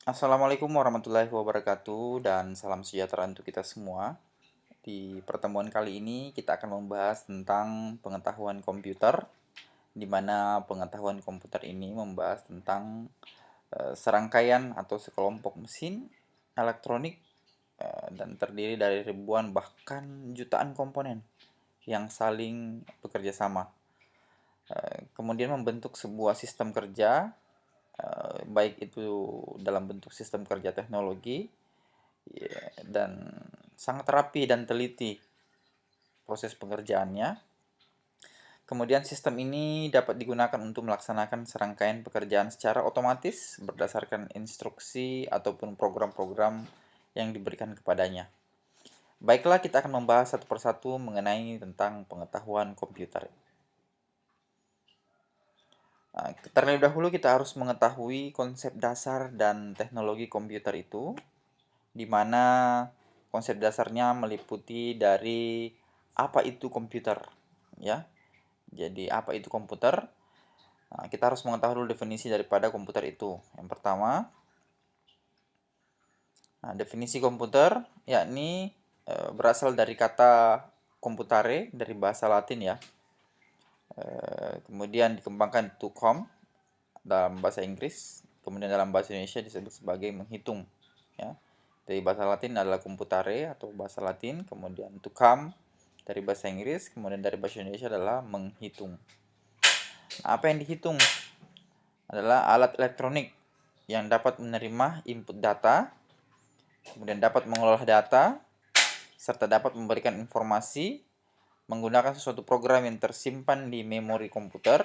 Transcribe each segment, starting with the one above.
Assalamualaikum warahmatullahi wabarakatuh dan salam sejahtera untuk kita semua. Di pertemuan kali ini kita akan membahas tentang pengetahuan komputer, di mana pengetahuan komputer ini membahas tentang serangkaian atau sekelompok mesin elektronik dan terdiri dari ribuan bahkan jutaan komponen yang saling bekerja sama. Kemudian membentuk sebuah sistem kerja, baik itu dalam bentuk sistem kerja teknologi, ya, dan sangat rapi dan teliti proses pengerjaannya. Kemudian sistem ini dapat digunakan untuk melaksanakan serangkaian pekerjaan secara otomatis berdasarkan instruksi ataupun program-program yang diberikan kepadanya. Baiklah, kita akan membahas satu persatu mengenai tentang pengetahuan komputer. Terlebih dahulu kita harus mengetahui konsep dasar dan teknologi komputer itu, di mana konsep dasarnya meliputi dari apa itu komputer, ya. Jadi apa itu komputer? Nah, kita harus mengetahui dulu definisi daripada komputer itu. Yang pertama, definisi komputer yakni berasal dari kata computare dari bahasa Latin ya. Kemudian dikembangkan to com dalam bahasa Inggris, kemudian dalam bahasa Indonesia disebut sebagai menghitung, ya. Dari bahasa Latin adalah computare atau bahasa Latin, kemudian to come dari bahasa Inggris, kemudian dari bahasa Indonesia adalah menghitung. Nah, apa yang dihitung adalah alat elektronik yang dapat menerima input data, kemudian dapat mengolah data, serta dapat memberikan informasi menggunakan sesuatu program yang tersimpan di memori komputer,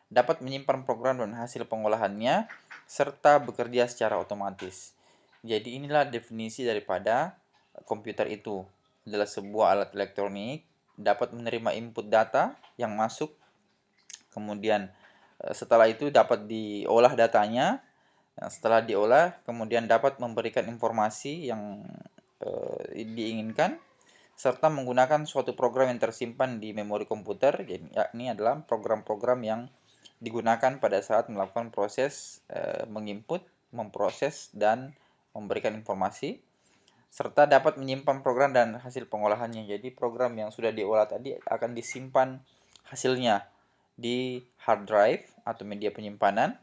dapat menyimpan program dan hasil pengolahannya, serta bekerja secara otomatis. Jadi inilah definisi daripada komputer itu. Adalah sebuah alat elektronik, dapat menerima input data yang masuk, kemudian setelah itu dapat diolah datanya. Nah, setelah diolah, kemudian dapat memberikan informasi yang diinginkan, serta menggunakan suatu program yang tersimpan di memori komputer, yakni adalah program-program yang digunakan pada saat melakukan proses menginput, memproses, dan memberikan informasi, serta dapat menyimpan program dan hasil pengolahannya. Jadi program yang sudah diolah tadi akan disimpan hasilnya di hard drive atau media penyimpanan,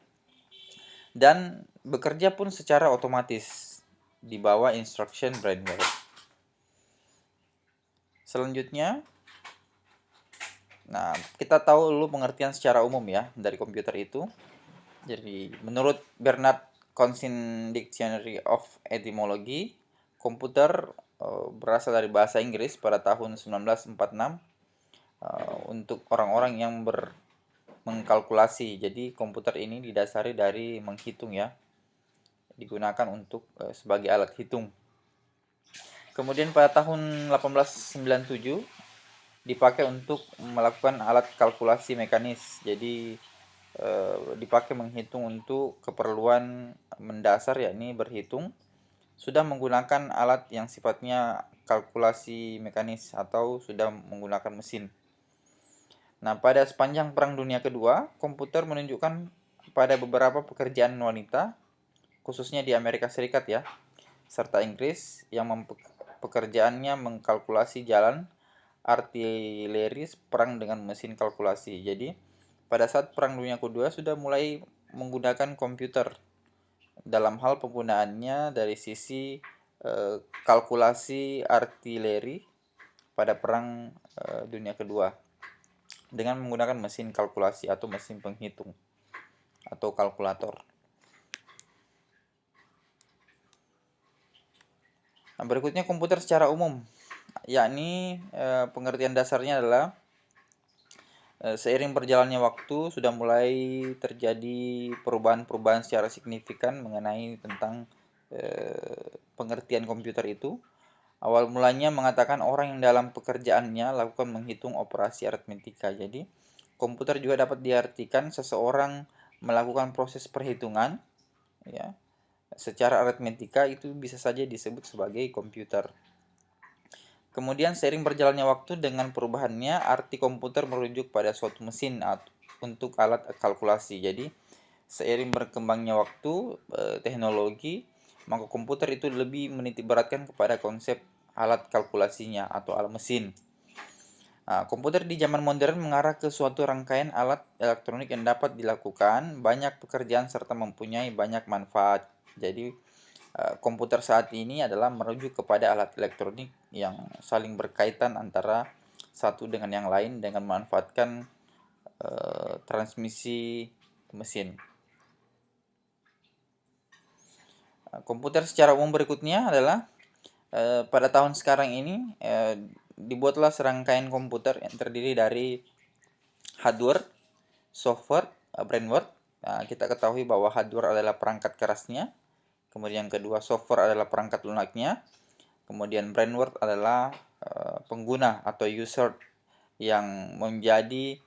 dan bekerja pun secara otomatis di bawah instruction brainware. Selanjutnya, nah kita tahu dulu pengertian secara umum ya dari komputer itu. Jadi menurut Bernard Consin Dictionary of Etymology, komputer berasal dari bahasa Inggris pada tahun 1946 untuk orang-orang yang mengkalkulasi. Jadi komputer ini didasari dari menghitung ya, digunakan untuk sebagai alat hitung. Kemudian pada tahun 1897 dipakai untuk melakukan alat kalkulasi mekanis. Jadi dipakai menghitung untuk keperluan mendasar yakni berhitung, sudah menggunakan alat yang sifatnya kalkulasi mekanis atau sudah menggunakan mesin. Nah, pada sepanjang Perang Dunia Kedua, komputer menunjukkan pada beberapa pekerjaan wanita, khususnya di Amerika Serikat ya, serta Inggris yang pekerjaannya mengkalkulasi jalan artileri perang dengan mesin kalkulasi. Jadi, pada saat Perang Dunia Kedua sudah mulai menggunakan komputer dalam hal penggunaannya dari sisi kalkulasi artileri pada Perang Dunia Kedua dengan menggunakan mesin kalkulasi atau mesin penghitung atau kalkulator. Nah, berikutnya komputer secara umum, yakni pengertian dasarnya adalah seiring berjalannya waktu sudah mulai terjadi perubahan-perubahan secara signifikan mengenai tentang pengertian komputer itu. Awal mulanya mengatakan orang yang dalam pekerjaannya lakukan menghitung operasi aritmetika. Jadi, komputer juga dapat diartikan seseorang melakukan proses perhitungan ya. Secara aritmetika itu bisa saja disebut sebagai komputer. Kemudian seiring berjalannya waktu dengan perubahannya, arti komputer merujuk pada suatu mesin untuk alat kalkulasi. Jadi, seiring berkembangnya waktu, teknologi, maka komputer itu lebih menitikberatkan kepada konsep alat kalkulasinya atau alat mesin. Nah, komputer di zaman modern mengarah ke suatu rangkaian alat elektronik yang dapat dilakukan banyak pekerjaan serta mempunyai banyak manfaat. Jadi, komputer saat ini adalah merujuk kepada alat elektronik yang saling berkaitan antara satu dengan yang lain dengan memanfaatkan transmisi mesin. Komputer secara umum berikutnya adalah pada tahun sekarang ini dibuatlah serangkaian komputer yang terdiri dari hardware, software, brainware. Nah, kita ketahui bahwa hardware adalah perangkat kerasnya, kemudian kedua software adalah perangkat lunaknya, kemudian brainware adalah pengguna atau user yang menjadi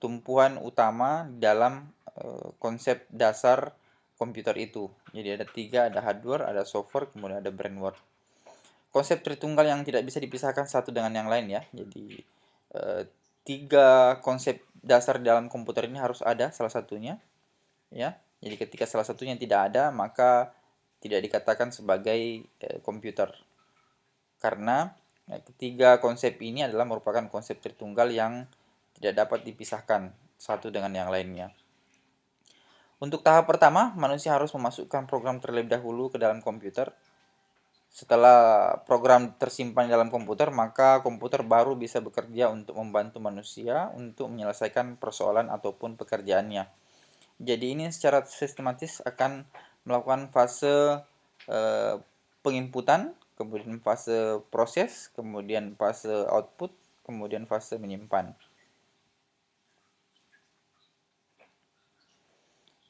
tumpuan utama dalam konsep dasar komputer itu. Jadi ada tiga, ada hardware, ada software, kemudian ada brainware. Konsep Tritunggal yang tidak bisa dipisahkan satu dengan yang lain ya. Jadi tiga konsep dasar dalam komputer ini harus ada salah satunya ya. Jadi ketika salah satunya tidak ada, maka tidak dikatakan sebagai komputer. Karena ketiga konsep ini adalah merupakan konsep Tritunggal yang tidak dapat dipisahkan satu dengan yang lainnya. Untuk tahap pertama, manusia harus memasukkan program terlebih dahulu ke dalam komputer. Setelah program tersimpan dalam komputer, maka komputer baru bisa bekerja untuk membantu manusia untuk menyelesaikan persoalan ataupun pekerjaannya. Jadi ini secara sistematis akan melakukan fase penginputan, kemudian fase proses, kemudian fase output, kemudian fase menyimpan.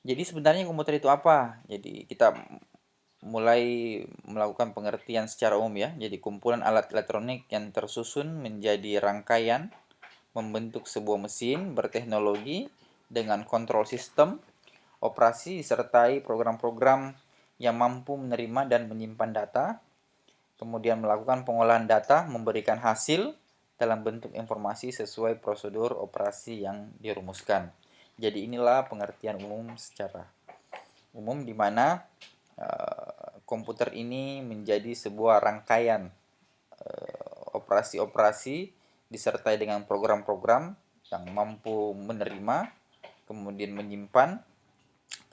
Jadi sebenarnya komputer itu apa? Jadi kita mulai melakukan pengertian secara umum ya. Jadi kumpulan alat elektronik yang tersusun menjadi rangkaian membentuk sebuah mesin berteknologi dengan kontrol sistem, operasi disertai program-program yang mampu menerima dan menyimpan data, kemudian melakukan pengolahan data, memberikan hasil dalam bentuk informasi sesuai prosedur operasi yang dirumuskan. Jadi inilah pengertian umum secara umum di mana komputer ini menjadi sebuah rangkaian operasi-operasi disertai dengan program-program yang mampu menerima, kemudian menyimpan,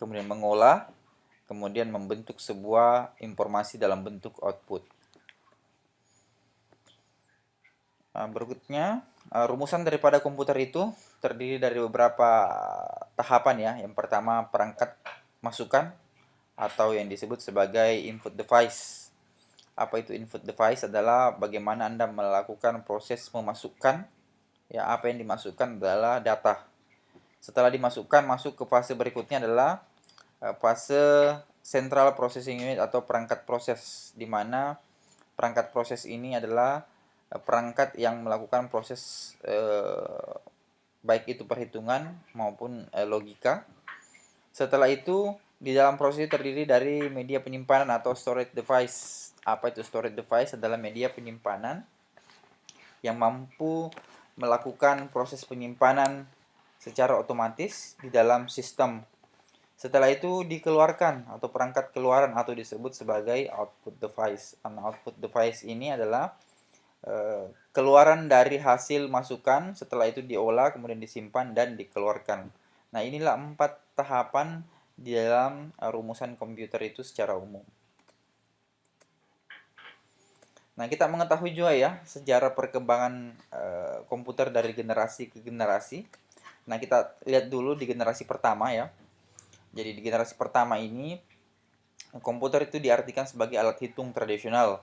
kemudian mengolah, kemudian membentuk sebuah informasi dalam bentuk output. Berikutnya, rumusan daripada komputer itu terdiri dari beberapa tahapan ya. Yang pertama perangkat masukan atau yang disebut sebagai input device. Apa itu input device? Adalah bagaimana Anda melakukan proses memasukkan, ya apa yang dimasukkan adalah data. Setelah dimasukkan, masuk ke fase berikutnya adalah fase central processing unit atau perangkat proses, di mana perangkat proses ini adalah perangkat yang melakukan proses baik itu perhitungan maupun logika. Setelah itu di dalam proses itu terdiri dari media penyimpanan atau storage device. Apa itu storage device? Adalah media penyimpanan yang mampu melakukan proses penyimpanan secara otomatis di dalam sistem. Setelah itu dikeluarkan atau perangkat keluaran atau disebut sebagai output device. Output device ini adalah keluaran dari hasil masukan, setelah itu diolah, kemudian disimpan dan dikeluarkan. Nah, inilah 4 tahapan di dalam rumusan komputer itu secara umum. Nah, kita mengetahui juga ya sejarah perkembangan komputer dari generasi ke generasi. Nah, kita lihat dulu di generasi pertama ya. Jadi di generasi pertama ini komputer itu diartikan sebagai alat hitung tradisional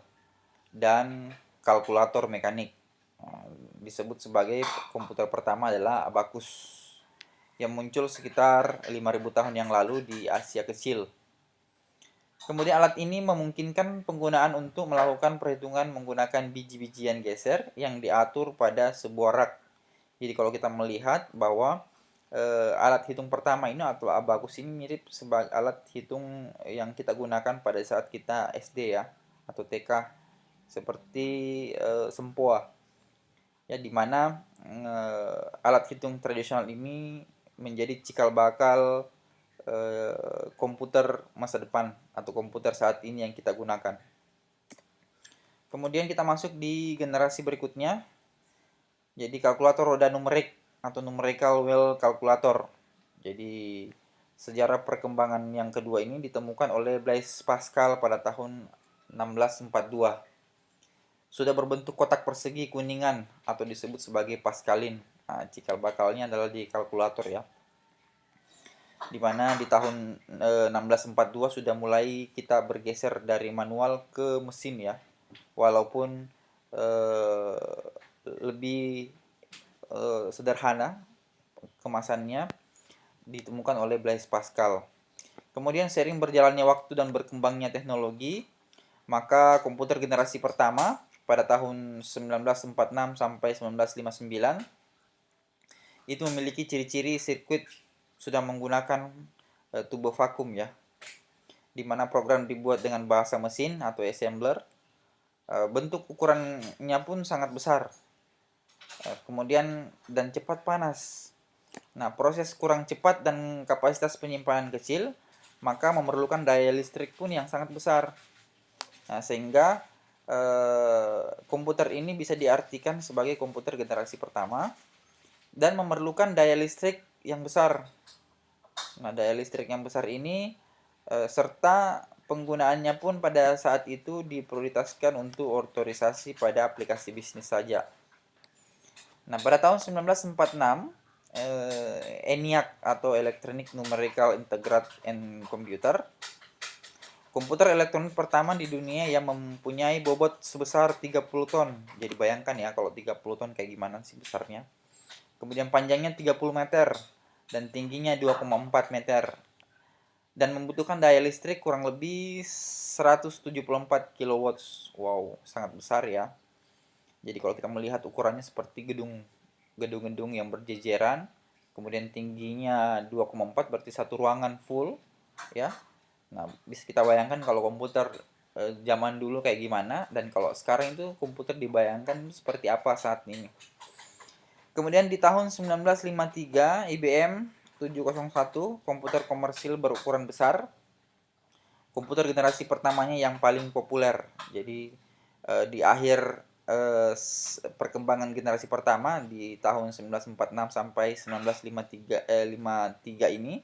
dan kalkulator mekanik. Disebut sebagai komputer pertama adalah abacus yang muncul sekitar 5.000 tahun yang lalu di Asia Kecil. Kemudian alat ini memungkinkan penggunaan untuk melakukan perhitungan menggunakan biji-bijian geser yang diatur pada sebuah rak. Jadi kalau kita melihat bahwa alat hitung pertama ini atau abacus ini mirip sebagai alat hitung yang kita gunakan pada saat kita SD ya atau TK, seperti sempoa. Ya, dimana alat hitung tradisional ini menjadi cikal bakal komputer masa depan atau komputer saat ini yang kita gunakan. Kemudian kita masuk di generasi berikutnya, jadi kalkulator roda numerik atau numerical well calculator. Jadi sejarah perkembangan yang kedua ini ditemukan oleh Blaise Pascal pada tahun 1642. Sudah berbentuk kotak persegi kuningan atau disebut sebagai Pascaline. Nah, cikal bakalnya adalah di kalkulator ya. Di mana di tahun 1642 sudah mulai kita bergeser dari manual ke mesin ya. Walaupun lebih sederhana kemasannya, ditemukan oleh Blaise Pascal. Kemudian seiring berjalannya waktu dan berkembangnya teknologi, maka komputer generasi pertama pada tahun 1946 sampai 1959 itu memiliki ciri-ciri sirkuit sudah menggunakan turbo vakum ya, di mana program dibuat dengan bahasa mesin atau assembler. Bentuk ukurannya pun sangat besar, kemudian dan cepat panas. Nah, proses kurang cepat dan kapasitas penyimpanan kecil, maka memerlukan daya listrik pun yang sangat besar. Nah, sehingga komputer ini bisa diartikan sebagai komputer generasi pertama dan memerlukan daya listrik yang besar. Nah, daya listrik yang besar ini serta penggunaannya pun pada saat itu diprioritaskan untuk otorisasi pada aplikasi bisnis saja. Nah, pada tahun 1946 ENIAC atau Electronic Numerical Integrated and Computer, komputer elektronik pertama di dunia yang mempunyai bobot sebesar 30 ton. Jadi bayangkan ya kalau 30 ton kayak gimana sih besarnya. Kemudian panjangnya 30 meter dan tingginya 2,4 meter. Dan membutuhkan daya listrik kurang lebih 174 kW. Wow, sangat besar ya. Jadi kalau kita melihat ukurannya seperti gedung-gedung yang berjejeran, kemudian tingginya 2,4 berarti satu ruangan full ya. Nah, bisa kita bayangkan kalau komputer zaman dulu kayak gimana, dan kalau sekarang itu komputer dibayangkan seperti apa saat ini. Kemudian di tahun 1953, IBM 701, komputer komersil berukuran besar, komputer generasi pertamanya yang paling populer. Jadi di akhir perkembangan generasi pertama di tahun 1946 sampai 1953 ini,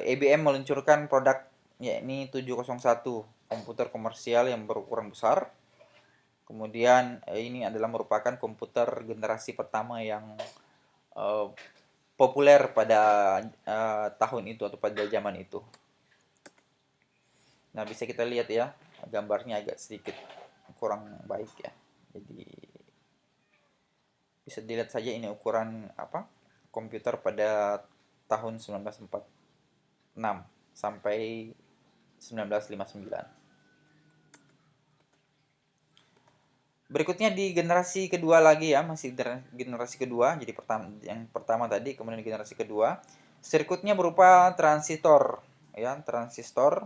IBM meluncurkan produk yakni 701, komputer komersial yang berukuran besar. Kemudian ini adalah merupakan komputer generasi pertama yang populer pada tahun itu atau pada zaman itu. Nah, bisa kita lihat ya, gambarnya agak sedikit kurang baik ya. Jadi bisa dilihat saja ini ukuran komputer pada tahun 1946 sampai 1959. Berikutnya di generasi kedua lagi ya, masih generasi kedua. Jadi yang pertama tadi, kemudian generasi kedua. Sirkuitnya berupa transistor ya, transistor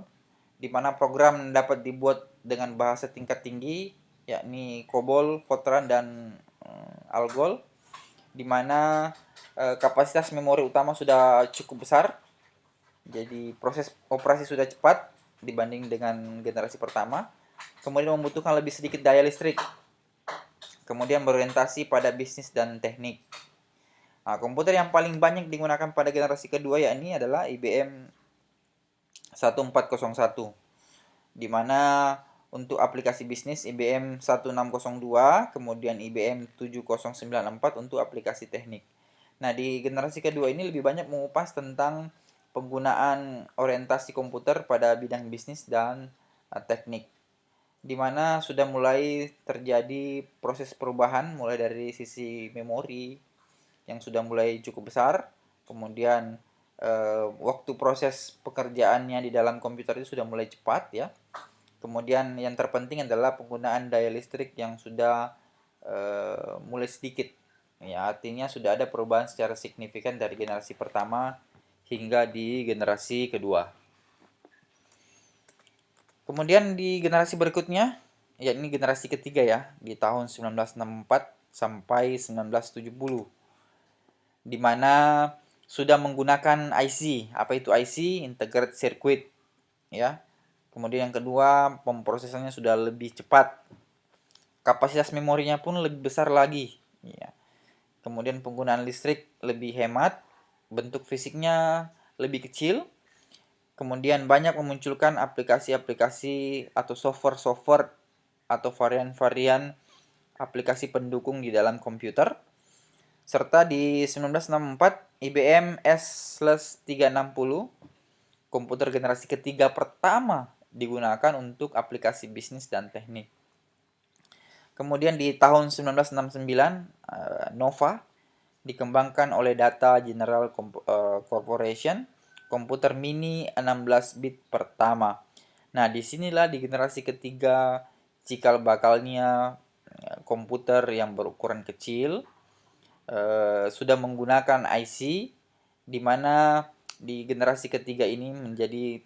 di mana program dapat dibuat dengan bahasa tingkat tinggi yakni COBOL, Fortran dan ALGOL, di mana kapasitas memori utama sudah cukup besar. Jadi proses operasi sudah cepat dibanding dengan generasi pertama. Kemudian membutuhkan lebih sedikit daya listrik. Kemudian berorientasi pada bisnis dan teknik. Nah, komputer yang paling banyak digunakan pada generasi kedua yakni adalah IBM 1401, di mana untuk aplikasi bisnis IBM 1602, kemudian IBM 7094 untuk aplikasi teknik. Nah, di generasi kedua ini lebih banyak mengupas tentang penggunaan orientasi komputer pada bidang bisnis dan teknik, di mana sudah mulai terjadi proses perubahan mulai dari sisi memori yang sudah mulai cukup besar, kemudian waktu proses pekerjaannya di dalam komputer itu sudah mulai cepat ya. Kemudian yang terpenting adalah penggunaan daya listrik yang sudah mulai sedikit. Ya, artinya sudah ada perubahan secara signifikan dari generasi pertama hingga di generasi kedua. Kemudian di generasi berikutnya, yakni generasi ketiga ya, di tahun 1964 sampai 1970. Di mana sudah menggunakan IC. Apa itu IC? Integrated Circuit, ya. Kemudian yang kedua, pemrosesannya sudah lebih cepat. Kapasitas memorinya pun lebih besar lagi, ya. Kemudian penggunaan listrik lebih hemat, bentuk fisiknya lebih kecil. Kemudian banyak memunculkan aplikasi-aplikasi atau software-software atau varian-varian aplikasi pendukung di dalam komputer. Serta di 1964, IBM S/360, komputer generasi ketiga pertama digunakan untuk aplikasi bisnis dan teknik. Kemudian di tahun 1969, Nova dikembangkan oleh Data General Corporation, komputer mini 16 bit pertama. Nah, disinilah di generasi ketiga cikal bakalnya komputer yang berukuran kecil, sudah menggunakan IC, di mana di generasi ketiga ini menjadi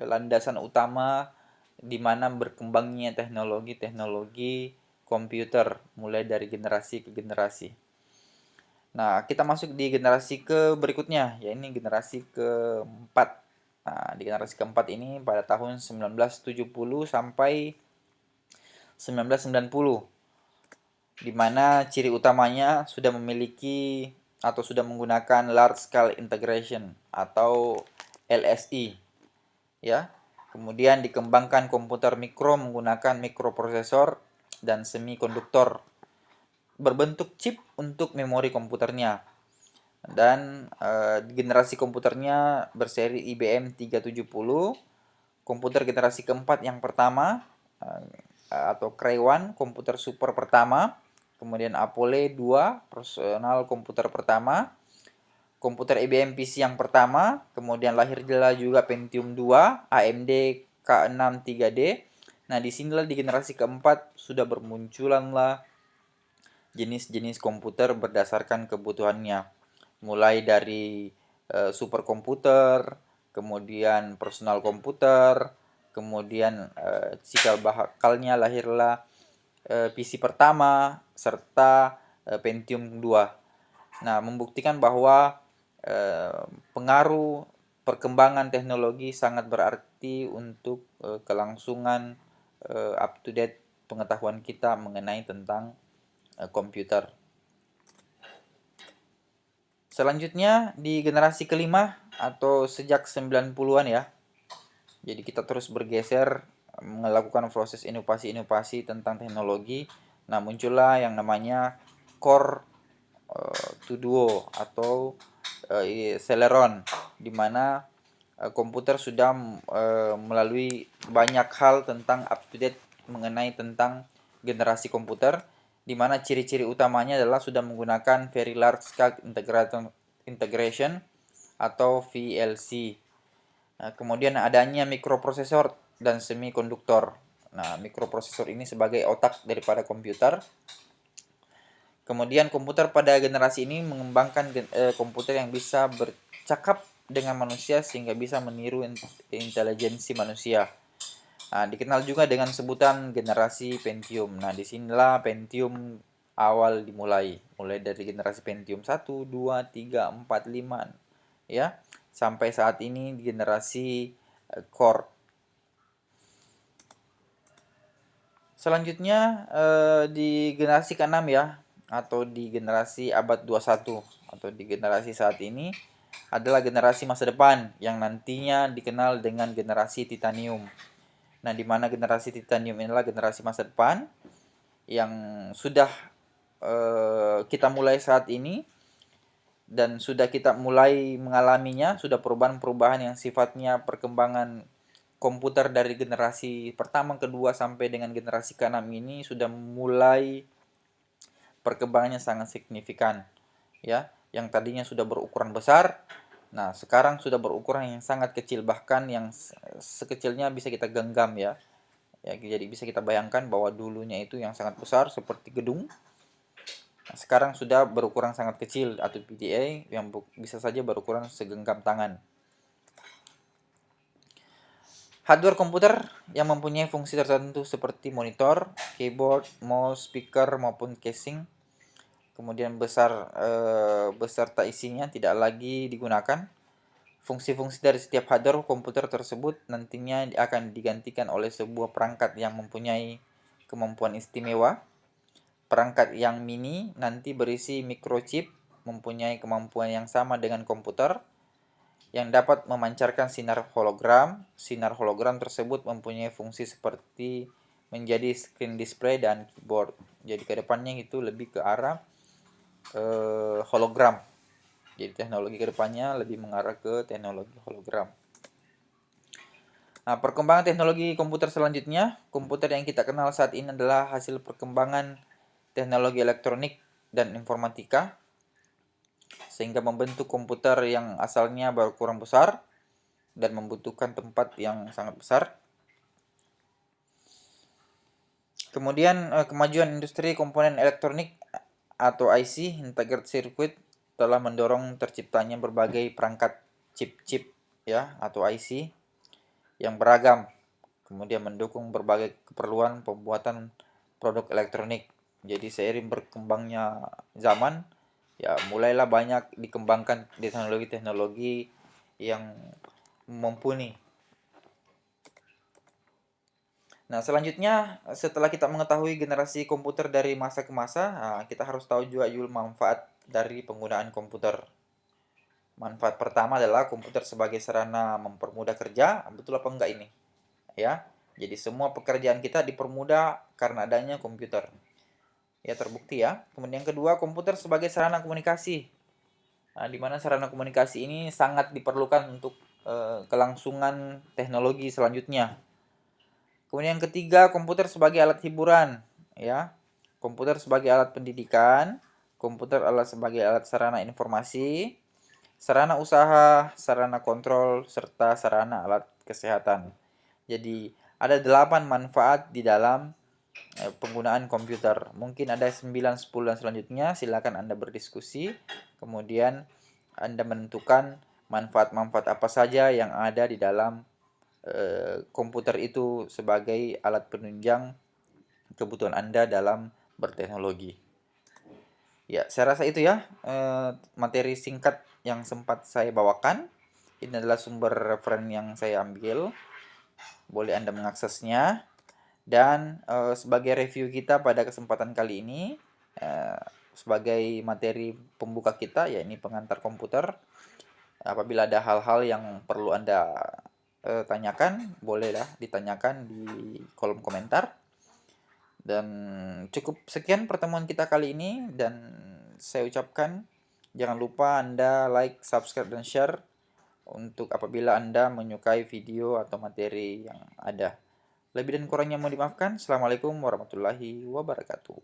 landasan utama di mana berkembangnya teknologi-teknologi komputer mulai dari generasi ke generasi. Nah, kita masuk di generasi ke berikutnya, yaitu generasi keempat. Nah, di generasi keempat ini pada tahun 1970 sampai 1990, di mana ciri utamanya sudah memiliki atau sudah menggunakan large scale integration atau LSI, ya. Kemudian dikembangkan komputer mikro menggunakan mikroprosesor dan semikonduktor berbentuk chip untuk memori komputernya. Dan generasi komputernya berseri IBM 370, komputer generasi keempat yang pertama, atau Cray 1, komputer super pertama. Kemudian Apollo 2, personal komputer pertama. Komputer IBM PC yang pertama. Kemudian lahir juga Pentium 2, AMD K6 3D. Nah, disinilah di generasi keempat sudah bermunculanlah jenis-jenis komputer berdasarkan kebutuhannya. Mulai dari superkomputer, kemudian personal komputer, kemudian cikal bakalnya lahirlah PC pertama, serta Pentium 2. Nah, membuktikan bahwa pengaruh perkembangan teknologi sangat berarti untuk kelangsungan up to date pengetahuan kita mengenai tentang komputer. Selanjutnya di generasi kelima atau sejak 90-an, ya. Jadi kita terus bergeser melakukan proses inovasi-inovasi tentang teknologi. Nah, muncullah yang namanya Core 2 Duo atau Celeron, di mana komputer sudah melalui banyak hal tentang up to date mengenai tentang generasi komputer, di mana ciri-ciri utamanya adalah sudah menggunakan Very Large Scale Integration atau VLC. Nah, kemudian adanya mikroprosesor dan semikonduktor. Nah, mikroprosesor ini sebagai otak daripada komputer. Kemudian komputer pada generasi ini mengembangkan komputer yang bisa bercakap dengan manusia sehingga bisa meniru intelijensi manusia. Nah, dikenal juga dengan sebutan generasi Pentium. Nah, disinilah Pentium awal dimulai. Mulai dari generasi Pentium 1, 2, 3, 4, 5, ya. Sampai saat ini di generasi Core. Selanjutnya di generasi ke-6, ya, atau di generasi abad 21 atau di generasi saat ini adalah generasi masa depan yang nantinya dikenal dengan generasi titanium. Nah, di mana generasi titanium inilah generasi masa depan yang sudah kita mulai saat ini dan sudah kita mulai mengalaminya, sudah perubahan-perubahan yang sifatnya perkembangan komputer dari generasi pertama, kedua sampai dengan generasi ke-6 ini sudah mulai perkembangannya sangat signifikan, ya. Yang tadinya sudah berukuran besar, nah sekarang sudah berukuran yang sangat kecil, bahkan yang sekecilnya bisa kita genggam, ya. Ya, jadi bisa kita bayangkan bahwa dulunya itu yang sangat besar seperti gedung. Nah, sekarang sudah berukuran sangat kecil atau PDA yang bisa saja berukuran segenggam tangan. Hardware komputer yang mempunyai fungsi tertentu seperti monitor, keyboard, mouse, speaker, maupun casing. kemudian beserta isinya tidak lagi digunakan. Fungsi-fungsi dari setiap hardware komputer tersebut nantinya akan digantikan oleh sebuah perangkat yang mempunyai kemampuan istimewa. Perangkat yang mini nanti berisi microchip, mempunyai kemampuan yang sama dengan komputer, yang dapat memancarkan sinar hologram. Sinar hologram tersebut mempunyai fungsi seperti menjadi screen display dan keyboard. Jadi kedepannya itu lebih ke arah hologram. Jadi teknologi kedepannya lebih mengarah ke teknologi hologram. Nah, perkembangan teknologi komputer selanjutnya, komputer yang kita kenal saat ini adalah hasil perkembangan teknologi elektronik dan informatika, sehingga membentuk komputer yang asalnya berkurang besar dan membutuhkan tempat yang sangat besar. Kemudian kemajuan industri komponen elektronik atau IC, Integrated Circuit, telah mendorong terciptanya berbagai perangkat chip-chip ya atau IC yang beragam, kemudian mendukung berbagai keperluan pembuatan produk elektronik. Jadi seiring berkembangnya zaman, ya mulailah banyak dikembangkan teknologi-teknologi yang mumpuni. Nah, selanjutnya setelah kita mengetahui generasi komputer dari masa ke masa, kita harus tahu juga manfaat dari penggunaan komputer. Manfaat pertama adalah komputer sebagai sarana mempermudah kerja. Betul apa enggak ini? Ya. Jadi semua pekerjaan kita dipermudah karena adanya komputer. Ya, terbukti ya. Kemudian yang kedua, komputer sebagai sarana komunikasi. Nah, di mana sarana komunikasi ini sangat diperlukan untuk kelangsungan teknologi selanjutnya. Kemudian yang ketiga, komputer sebagai alat hiburan, ya. Komputer sebagai alat pendidikan, komputer sebagai alat sarana informasi, sarana usaha, sarana kontrol, serta sarana alat kesehatan. Jadi, ada 8 manfaat di dalam penggunaan komputer. Mungkin ada 9, 10 dan selanjutnya, silakan Anda berdiskusi. Kemudian Anda menentukan manfaat-manfaat apa saja yang ada di dalam komputer itu sebagai alat penunjang kebutuhan Anda dalam berteknologi. Ya, saya rasa itu ya materi singkat yang sempat saya bawakan. Ini adalah sumber referen yang saya ambil. Boleh Anda mengaksesnya. Dan sebagai review kita pada kesempatan kali ini, sebagai materi pembuka kita, yakni pengantar komputer, apabila ada hal-hal yang perlu Anda tanyakan, bolehlah ditanyakan di kolom komentar. Dan cukup sekian pertemuan kita kali ini, dan saya ucapkan jangan lupa Anda like, subscribe, dan share untuk apabila Anda menyukai video atau materi yang ada. Lebih dan kurangnya mohon dimaafkan. Assalamualaikum warahmatullahi wabarakatuh.